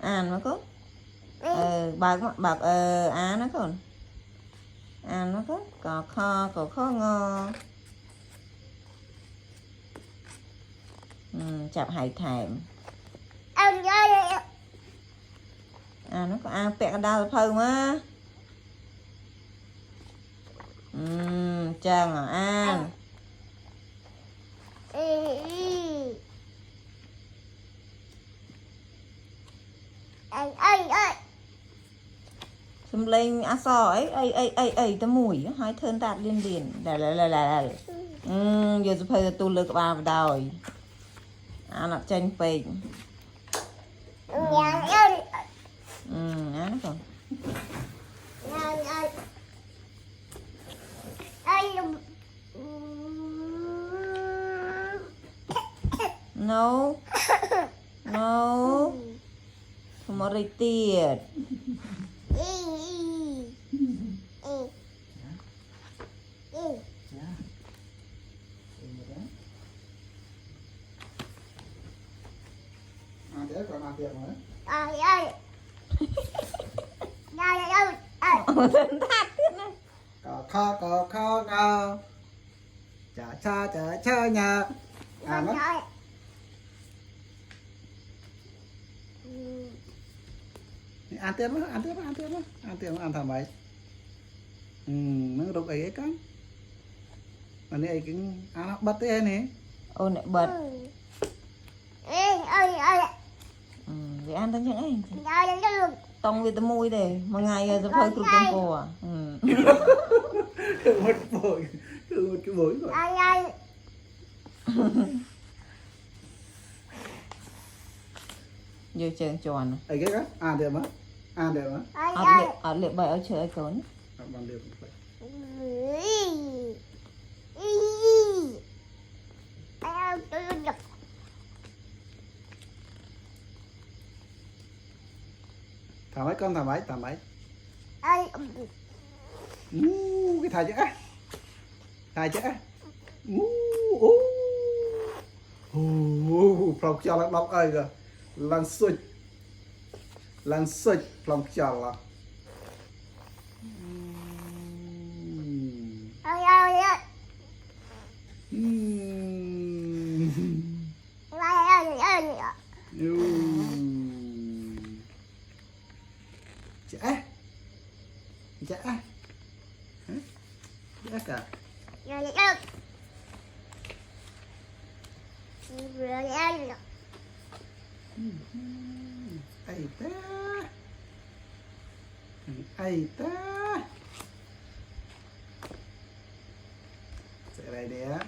nó có bạc nó còn nó có kho ngò chạp hải thèm nó có bẹt đau phơi mà chàng xâm lên so ấy ta mùi hai thân tạt liên liền là giờ tôi phải tu lực vào đòi nó tranh bình nó còn no không có rây tiệt còn ăn tiệm nữa. Có kho ngao chả nhà nó ăn tiệm ăn thằng mấy nó rụng ấy con mà này cũng nó bật thế này ôi này bật để ăn tới những ấy tông vì tao mùi để một ngày giờ hơi cực con cô một cái bối rồi giờ chơi tròn ấy cái ăn được mà ở liệt bày ở chơi cốn bằng được thả mấy con thả mấy cái thả chứ phòng cho nó đọc ơi kìa lần xích phòng cho là chả cả ai ta sẽ đây nè